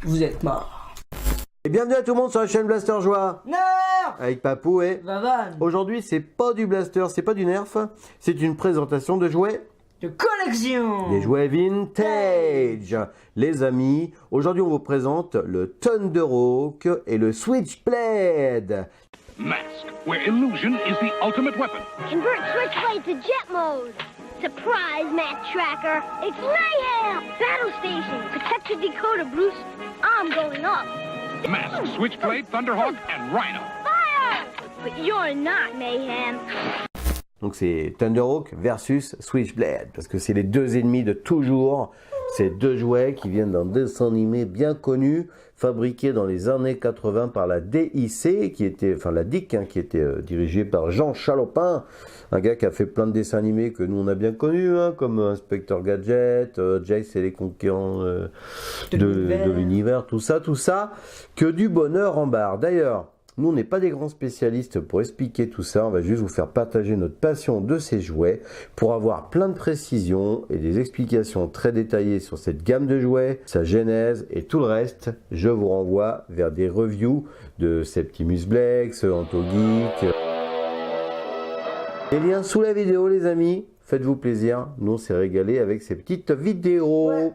Vous êtes mort. Et bienvenue à tout le monde sur la chaîne Blaster Joie. Nerf Avec Papou et Vavan. Aujourd'hui c'est pas du blaster, c'est pas du nerf, c'est une présentation de jouets. De collection. Des jouets vintage. Les amis, aujourd'hui on vous présente le Thunderhawk et le Switchblade. Mask, where illusion is the ultimate weapon. Convert Switchblade to jet mode. Surprise, Matt Tracker. It's mayhem. Battle station. Protect your decoder, Bruce. I'm going up. Mask, Switchblade, Thunderhawk, and Rhino. Fire! But you're not mayhem. Donc c'est Thunderhawk versus Switchblade, parce que c'est les deux ennemis de toujours. Ces deux jouets qui viennent d'un dessin animé bien connu, fabriqué dans les années 80 par la DIC, qui était, enfin la DIC, qui était dirigée par Jean Chalopin, un gars qui a fait plein de dessins animés que nous on a bien connus, comme Inspector Gadget, Jace et les Conquérants de l'univers, tout ça, que du bonheur en barre. D'ailleurs, nous, on n'est pas des grands spécialistes pour expliquer tout ça, on va juste vous faire partager notre passion de ces jouets pour avoir plein de précisions et des explications très détaillées sur cette gamme de jouets, sa genèse et tout le reste. Je vous renvoie vers des reviews de Septimus Blex, Antogeek. Les liens sous la vidéo les amis, faites-vous plaisir, nous on s'est régalé avec ces petites vidéos. Ouais.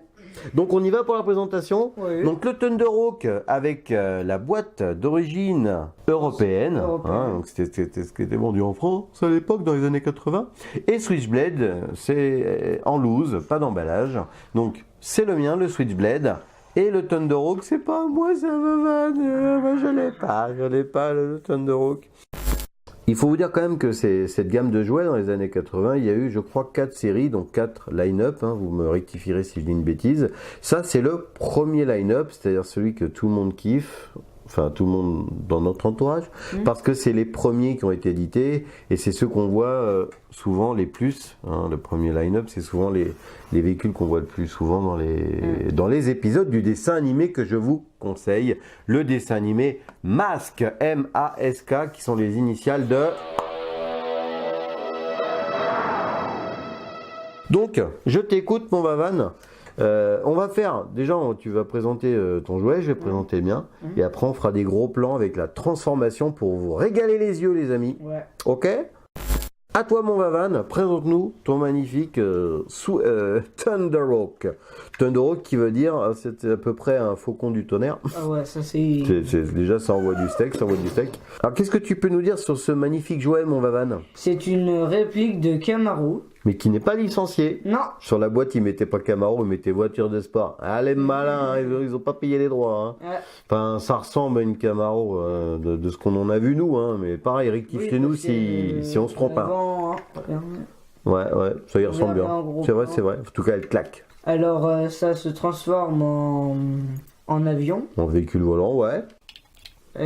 Donc on y va pour la présentation. Oui. Donc le Thunderhawk avec la boîte d'origine européenne, donc c'était ce qui était vendu en France à l'époque dans les années 80. Et Switchblade, c'est en loose, pas d'emballage. Donc c'est le mien, le Switchblade. Et le Thunderhawk, c'est pas moi, ça me va. Moi je l'ai pas le Thunderhawk. Il faut vous dire quand même que cette gamme de jouets dans les années 80, il y a eu je crois 4 séries, donc 4 line-up, vous me rectifierez si je dis une bêtise. Ça c'est le premier line-up, c'est-à-dire celui que tout le monde kiffe, enfin tout le monde dans notre entourage, parce que c'est les premiers qui ont été édités, et c'est ceux qu'on voit souvent les plus, le premier line-up c'est souvent les véhicules qu'on voit le plus souvent dans les épisodes du dessin animé que je vous conseille, le dessin animé Mask, M-A-S-K, qui sont les initiales de... Donc, je t'écoute mon Vavan. On va faire, déjà tu vas présenter ton jouet, je vais présenter le mien, et après on fera des gros plans avec la transformation pour vous régaler les yeux les amis. Ouais. Ok? À toi mon Vavan, présente-nous ton magnifique Thunderhawk. Thunderhawk qui veut dire, c'est à peu près un faucon du tonnerre. Ah ouais, ça c'est... Déjà ça envoie du steak, Alors qu'est-ce que tu peux nous dire sur ce magnifique jouet mon Vavan? C'est une réplique de Camaro. Mais qui n'est pas licencié. Non. Sur la boîte, ils mettaient pas Camaro, ils mettaient voiture de sport. Ah, les malins, ils ont pas payé les droits. Ouais. Enfin, ça ressemble à une Camaro de ce qu'on en a vu nous, mais pareil, rectifiez-nous si on se trompe. Ouais, ça y ressemble bien. C'est vrai. En tout cas, elle claque. Alors, ça se transforme en avion. En véhicule volant, ouais.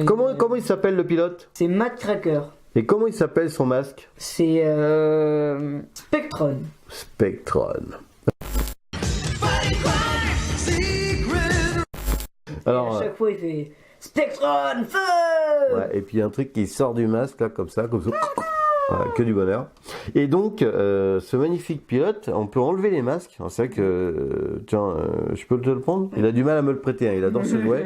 Comment il s'appelle le pilote? C'est Matt Tracker. Et comment il s'appelle son masque? C'est Spectron. Alors, à chaque fois il fait Spectron feu. Ouais, et puis il y a un truc qui sort du masque là comme ça. Voilà, que du bonheur. Et donc, ce magnifique pilote, on peut enlever les masques. C'est vrai que, je peux te le prendre? Il a du mal à me le prêter, il adore ce jouet.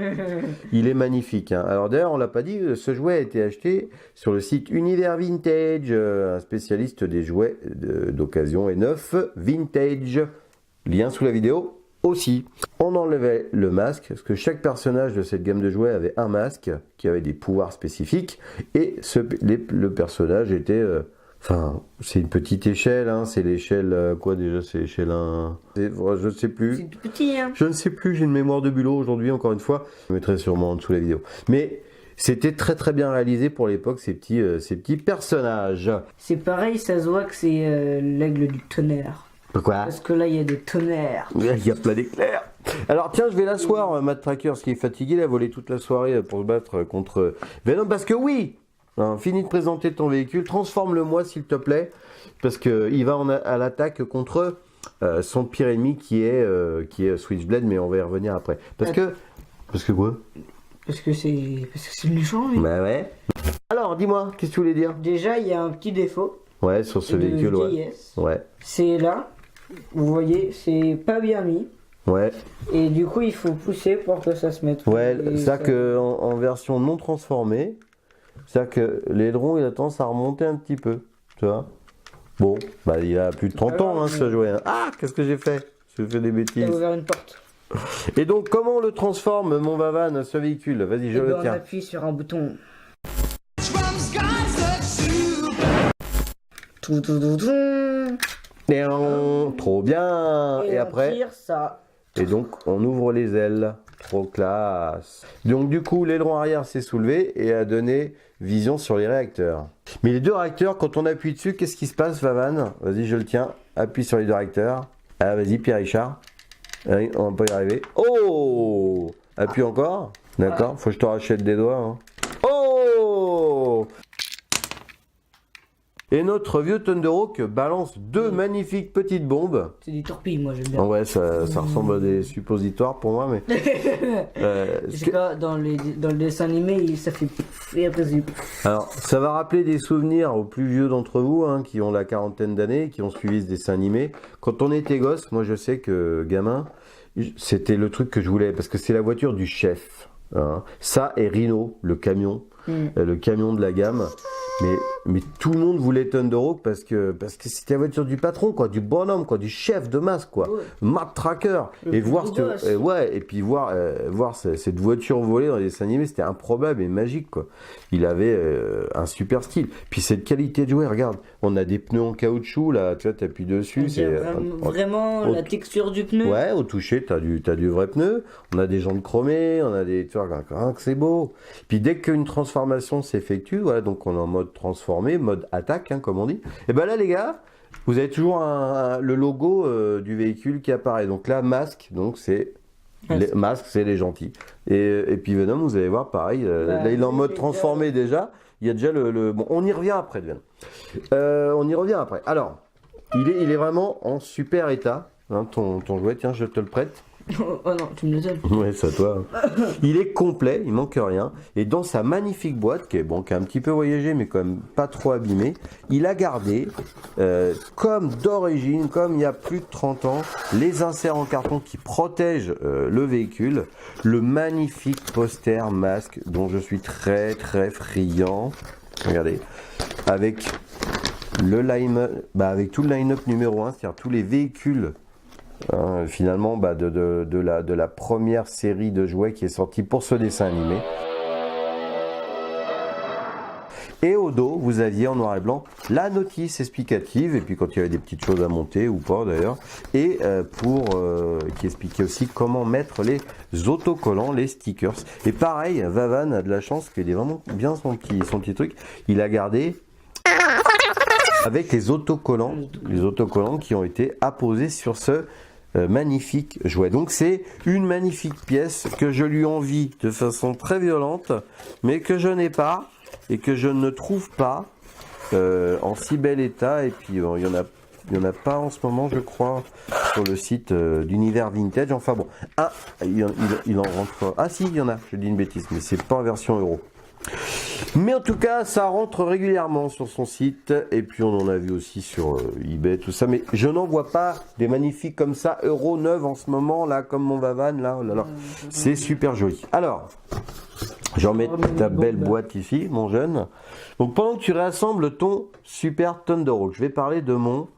Il est magnifique. Alors d'ailleurs, on l'a pas dit, ce jouet a été acheté sur le site Univers Vintage, un spécialiste des jouets d'occasion et neufs vintage. Lien sous la vidéo aussi. On enlevait le masque, parce que chaque personnage de cette gamme de jouets avait un masque qui avait des pouvoirs spécifiques, et le personnage était... c'est une petite échelle, c'est l'échelle... quoi déjà? C'est l'échelle 1... Je ne sais plus. C'est tout petit, Je ne sais plus, j'ai une mémoire de bulot aujourd'hui, encore une fois. Je mettrai sûrement en dessous la vidéo. Mais... c'était très très bien réalisé pour l'époque, ces petits personnages. C'est pareil, ça se voit que c'est l'aigle du tonnerre. Pourquoi? Parce que là, il y a des tonnerres. Il y a plein d'éclairs. Alors tiens, je vais l'asseoir, Matt Tracker, parce qu'il est fatigué, il a volé toute la soirée pour se battre contre Venom. Parce que oui, fini de présenter ton véhicule, transforme-le-moi s'il te plaît, parce qu'il va à l'attaque contre son pire ennemi qui est Switchblade, mais on va y revenir après. Parce que quoi? Parce que c'est méchant, lui. Bah ouais. Alors, dis-moi, qu'est-ce que tu voulais dire? Déjà, il y a un petit défaut. Ouais, sur ce véhicule, ouais. C'est là, vous voyez, c'est pas bien mis. Ouais, Et du coup, il faut pousser pour que ça se mette. ouais, Et c'est-à-dire qu'en version non transformée, c'est-à-dire que l'aileron il a tendance à remonter un petit peu, tu vois. Bon, bah il a plus de 30 ans hein, ce jouet. Hein. Ah, qu'est-ce que j'ai fait? J'ai fait des T'as bêtises. ouvert une porte. Et donc, comment on le transforme, mon Vavan, ce véhicule? Vas-y, je Et le ben, on tiens. appuie sur un bouton. Tout, tout, tout, tout. Trop bien. Et on après, tire ça. et donc on ouvre les ailes. Trop classe. Donc du coup, l'aileron arrière s'est soulevé et a donné vision sur les réacteurs. Mais les deux réacteurs, quand on appuie dessus, qu'est-ce qui se passe, Vavan? Vas-y, je le tiens. Appuie sur les deux réacteurs. Ah, vas-y, Pierre-Richard. Oui, on va pas y arriver. Oh! Appuie encore. D'accord, faut que je te rachète des doigts. Hein. Oh! Et notre vieux Thunderhawk balance deux magnifiques petites bombes. C'est du torpille, moi j'aime bien. Ah ouais, ça ressemble à des suppositoires pour moi, mais... Je sais pas, dans le dessin animé, ça fait pouf, et après c'est pouf. Alors, ça va rappeler des souvenirs aux plus vieux d'entre vous, hein, qui ont la quarantaine d'années, qui ont suivi ce dessin animé. Quand on était gosse, moi je sais que gamin, c'était le truc que je voulais, parce que c'est la voiture du chef. Hein. Ça et Rhino, le camion de la gamme. Mais tout le monde voulait Thunderhawk parce que c'était la voiture du patron, quoi, du bonhomme, quoi, du chef de masse, quoi, Ouais. Matt Tracker. Le Et plus voir, beau gosse. et puis voir cette voiture voler dans les dessins animés, c'était improbable et magique, quoi. Il avait un super style. Puis cette qualité de jouet, regarde, on a des pneus en caoutchouc là, tu vois, t'appuies dessus, c'est vraiment la texture du pneu. Ouais, au toucher, t'as du vrai pneu. On a des jantes chromées, on a des... Tu vois, que c'est beau. Puis dès qu'une transformation s'effectue, voilà, donc on est en mode transformé, mode attaque, hein, comme on dit. Et ben là, les gars, vous avez toujours le logo du véhicule qui apparaît. Donc là, masque, donc c'est... Masque, c'est les gentils. Et puis Venom, vous allez voir, pareil, là, il est en mode transformé déjà. Il y a déjà Bon, on y revient après, Venom. On y revient après. Alors, il est vraiment en super état. Hein, ton jouet, tiens, je te le prête. Oh non, tu me le donnes. Ouais, c'est à toi. Il est complet, il manque rien. Et dans sa magnifique boîte, qui est un petit peu voyagée, mais quand même pas trop abîmée, il a gardé, comme d'origine, comme il y a plus de 30 ans, les inserts en carton qui protègent le véhicule, le magnifique poster masque dont je suis très très friand. Regardez, avec avec tout le line-up numéro 1, c'est-à-dire tous les véhicules. Hein, finalement de la première série de jouets qui est sortie pour ce dessin animé. Et au dos, vous aviez en noir et blanc la notice explicative, et puis quand il y avait des petites choses à monter, ou pas d'ailleurs, et qui expliquait aussi comment mettre les autocollants, les stickers. Et pareil, Vavan a de la chance qu'il ait vraiment bien son petit truc, il a gardé avec les autocollants qui ont été apposés sur ce magnifique jouet. Donc c'est une magnifique pièce que je lui envie de façon très violente, mais que je n'ai pas et que je ne trouve pas en si bel état. Et puis il y en a pas en ce moment, je crois, sur le site d'Univers Vintage. Enfin bon, il en rentre. Ah si, il y en a. Je dis une bêtise, mais c'est pas en version euro. Mais en tout cas, ça rentre régulièrement sur son site, et puis on en a vu aussi sur eBay, tout ça, mais je n'en vois pas des magnifiques comme ça, euro 9 en ce moment, là, comme mon Vavan, là, oh là, là. C'est super joli. Alors, j'en mets ta belle boîte ici, mon jeune. Donc pendant que tu réassembles ton super Thunderhawk, je vais parler de mon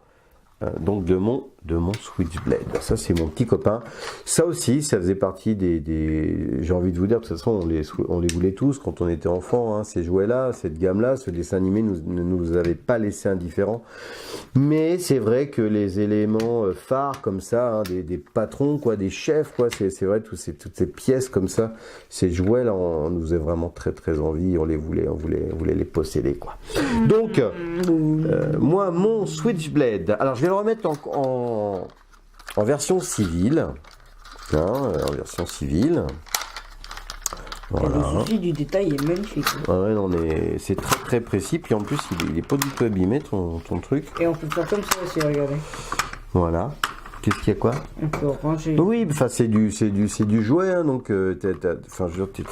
Switchblade. Ça, c'est mon petit copain. Ça aussi, ça faisait partie des... J'ai envie de vous dire, de toute façon, on les voulait tous quand on était enfant. Hein, ces jouets-là, cette gamme-là, ce dessin animé ne nous avait pas laissé indifférents. Mais c'est vrai que les éléments phares comme ça, hein, des patrons, quoi, des chefs, quoi, c'est vrai, toutes ces pièces comme ça, ces jouets-là, on nous faisait vraiment très très envie. On voulait les posséder, quoi. Donc, moi, mon Switchblade. Alors, je vais le remettre en version civile. Hein, en version civile. Voilà. Le souci du détail est magnifique. Ouais, non, mais c'est très très précis. Puis en plus, il est pas du tout abîmé ton truc. Et on peut faire comme ça aussi, regardez. Voilà. Qu'est-ce qu'il y a quoi? On peut ranger. Oui, enfin c'est du jouet, hein, donc enfin je veux dire,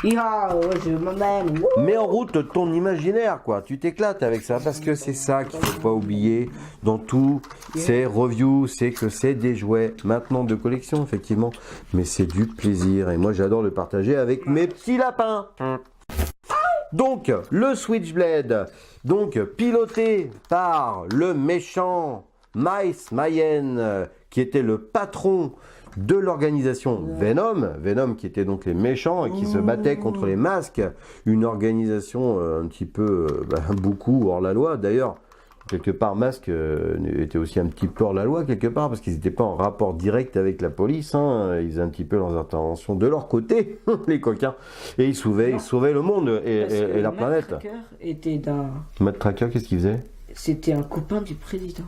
Je m'emmène. Mets en route ton imaginaire, quoi. Tu t'éclates avec ça, parce que c'est ça qu'il faut pas oublier dans tous ces reviews, c'est que c'est des jouets maintenant de collection, effectivement, mais c'est du plaisir, et moi j'adore le partager avec mes petits lapins. Donc, le Switchblade, donc piloté par le méchant Mice Mayhem, qui était le patron de l'organisation Venom qui était donc les méchants et qui se battaient contre les masques, une organisation un petit peu, beaucoup hors la loi. D'ailleurs, quelque part, Masque était aussi un petit peu hors la loi, quelque part, parce qu'ils n'étaient pas en rapport direct avec la police, hein. Ils faisaient un petit peu leurs interventions de leur côté, les coquins, et ils sauvaient le monde et la planète. Matt Tracker, qu'est-ce qu'il faisait? C'était un copain du président.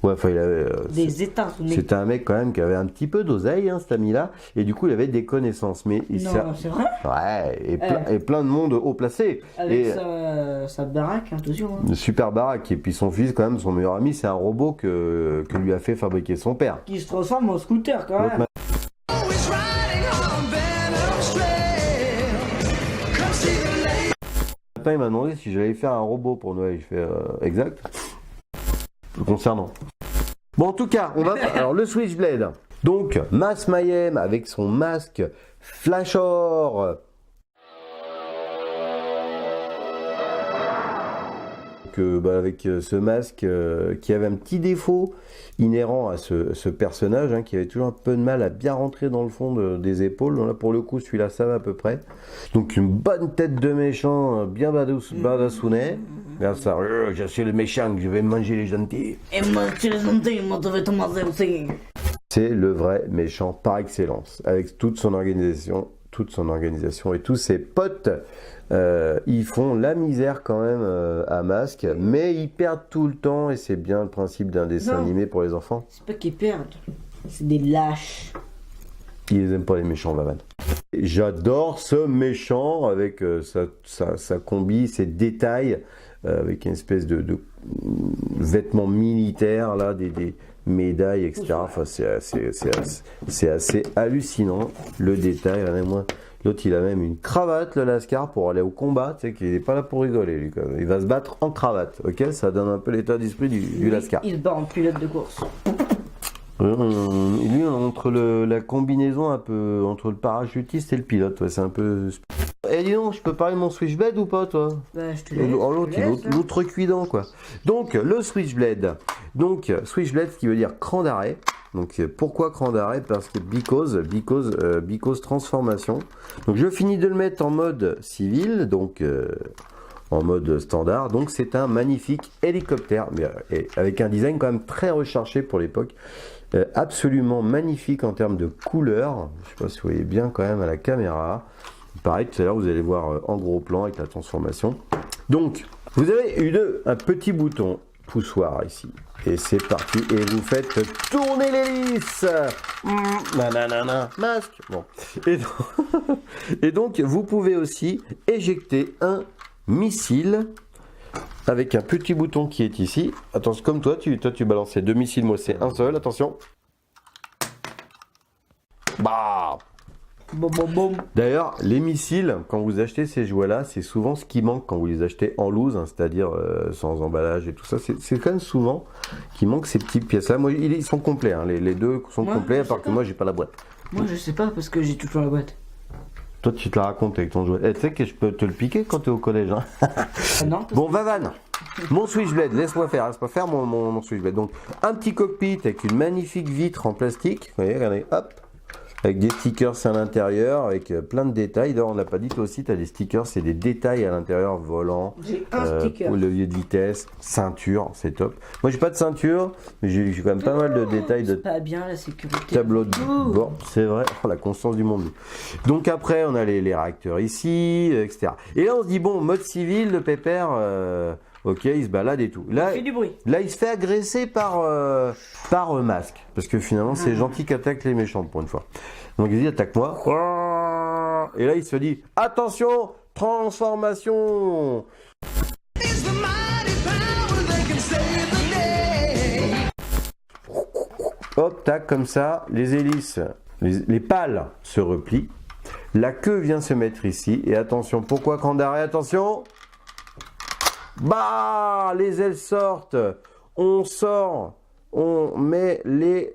Ouais, enfin, il avait. Des États-Unis. C'était un mec quand même qui avait un petit peu d'oseille, hein, cet ami-là, et du coup il avait des connaissances. Mais non, c'est vrai. Ouais, et plein de monde haut placé. Avec sa baraque, attention. Hein. Une super baraque, et puis son fils, quand même, son meilleur ami, c'est un robot que lui a fait fabriquer son père. Qui se transforme en scooter quand même. Il m'a demandé si j'allais faire un robot pour Noël. Je fais exact. Concernant. Bon, en tout cas, on va. Alors, le Switchblade. Donc, Mice Mayhem avec son masque Flashor. Avec ce masque qui avait un petit défaut inhérent à ce personnage, hein, qui avait toujours un peu de mal à bien rentrer dans le fond des épaules. Donc là, pour le coup, celui-là, ça va à peu près. Donc une bonne tête de méchant, bien badassounet. Regarde ça, je suis le méchant, je vais manger les gentils. Et manger les gentils, moi je vais te manger aussi. C'est le vrai méchant par excellence, avec toute son organisation et tous ses potes. Ils font la misère quand même à Masque, mais ils perdent tout le temps, et c'est bien le principe d'un dessin animé pour les enfants. C'est pas qu'ils perdent, c'est des lâches. Ils aiment pas les méchants, Vavan. J'adore ce méchant avec sa combi, ses détails, avec une espèce de vêtements militaires, là, des médailles, etc. Enfin, c'est assez hallucinant, le détail. Regardez-moi. L'autre, il a même une cravate, le Lascar, pour aller au combat. Tu sais qu'il n'est pas là pour rigoler, lui. Il va se battre en cravate, ok? Ça donne un peu l'état d'esprit du Lascar. Il se bat en pilote de course. Lui, entre la combinaison un peu entre le parachutiste et le pilote, ouais, c'est un peu. Eh dis donc, je peux parler de mon Switchblade ou pas, toi? Bah, je te laisse. L'autre cuidant, quoi. Donc, le Switchblade. Donc, Switchblade, ce qui veut dire cran d'arrêt. Donc, pourquoi cran d'arrêt? Parce que because transformation. Donc, je finis de le mettre en mode civil, donc en mode standard. Donc, c'est un magnifique hélicoptère, mais avec un design quand même très recherché pour l'époque. Absolument magnifique en termes de couleur. Je ne sais pas si vous voyez bien quand même à la caméra. Pareil, tout à l'heure, vous allez voir en gros plan avec la transformation. Donc, vous avez un petit bouton poussoir ici. Et c'est parti. Et vous faites tourner l'hélice. Nanana, masque. Bon. Et donc, vous pouvez aussi éjecter un missile avec un petit bouton qui est ici. Attention, comme toi tu balançais 2 missiles. Moi, c'est un seul. Attention. Bah. D'ailleurs, les missiles, quand vous achetez ces jouets-là, c'est souvent ce qui manque quand vous les achetez en loose, hein, c'est-à-dire sans emballage et tout ça. C'est quand même souvent qu'il manque ces petites pièces-là. Moi, ils sont complets, hein, les deux sont complets, à part que moi, j'ai pas la boîte. Moi, je sais pas parce que j'ai toujours la boîte. Toi, tu te la racontes avec ton jouet. Tu sais que je peux te le piquer quand tu es au collège. Hein. Non. Bon, Vavan, mon Switchblade, laisse-moi faire mon Switchblade. Donc, un petit cockpit avec une magnifique vitre en plastique. Vous voyez, regardez, hop. Avec des stickers à l'intérieur, avec plein de détails. D'ailleurs, on l'a pas dit, toi aussi, tu as des stickers, c'est des détails à l'intérieur, volant, levier de vitesse, ceinture, c'est top. Moi, j'ai pas de ceinture, mais j'ai quand même pas mal de détails. C'est pas bien la sécurité. Tableau de bord, c'est vrai, la conscience du monde. Donc après, on a les réacteurs ici, etc. Et là, on se dit, bon, mode civil, le pépère... ok, il se balade et tout. Là, il fait du bruit. Là, il se fait agresser par Masque. Parce que finalement, c'est gentil qu'attaque les méchants pour une fois. Donc il dit, attaque-moi. Et là, il se dit, attention, transformation. Hop, tac, comme ça, les hélices, les pales se replient. La queue vient se mettre ici. Et attention, pourquoi cran d'arrêt? Attention. Bah, les ailes sortent. On sort. On met l'espèce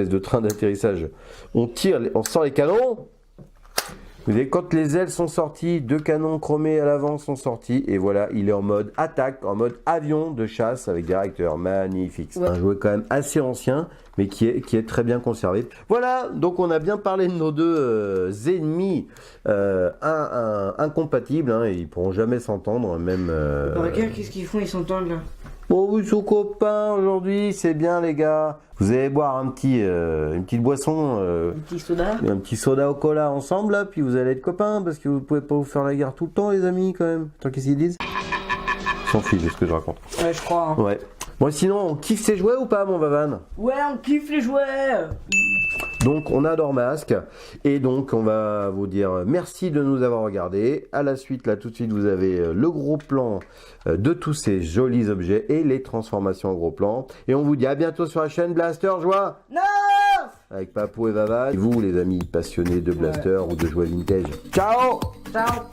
de train d'atterrissage. On tire, on sort les canons. Vous voyez, quand les ailes sont sorties, 2 canons chromés à l'avant sont sortis. Et voilà, il est en mode attaque, en mode avion de chasse avec des réacteurs. Magnifique. C'est un jouet quand même assez ancien, mais qui est très bien conservé. Voilà, donc on a bien parlé de nos deux ennemis incompatibles. Hein, et ils pourront jamais s'entendre, même... Regarde, qu'est-ce qu'ils font? Ils s'entendent là. Oh, ils sont copains aujourd'hui, c'est bien les gars. Vous allez boire une petite boisson, Un petit soda. un petit soda au cola ensemble là, puis vous allez être copains parce que vous pouvez pas vous faire la guerre tout le temps les amis quand même. Attends, qu'est-ce qu'ils disent? Ils s'en fichent de ce que je raconte. Ouais, je crois. Hein. Ouais. Bon, sinon, on kiffe ces jouets ou pas, mon Vavan? Ouais, on kiffe les jouets. Donc, on adore Masque. Et donc, on va vous dire merci de nous avoir regardés. À la suite, là, tout de suite, vous avez le gros plan de tous ces jolis objets et les transformations en gros plan. Et on vous dit à bientôt sur la chaîne Blaster Joie. Non! Avec Papou et Vavan. Et vous, les amis passionnés de Blaster ou de jouets vintage. Ciao! Ciao!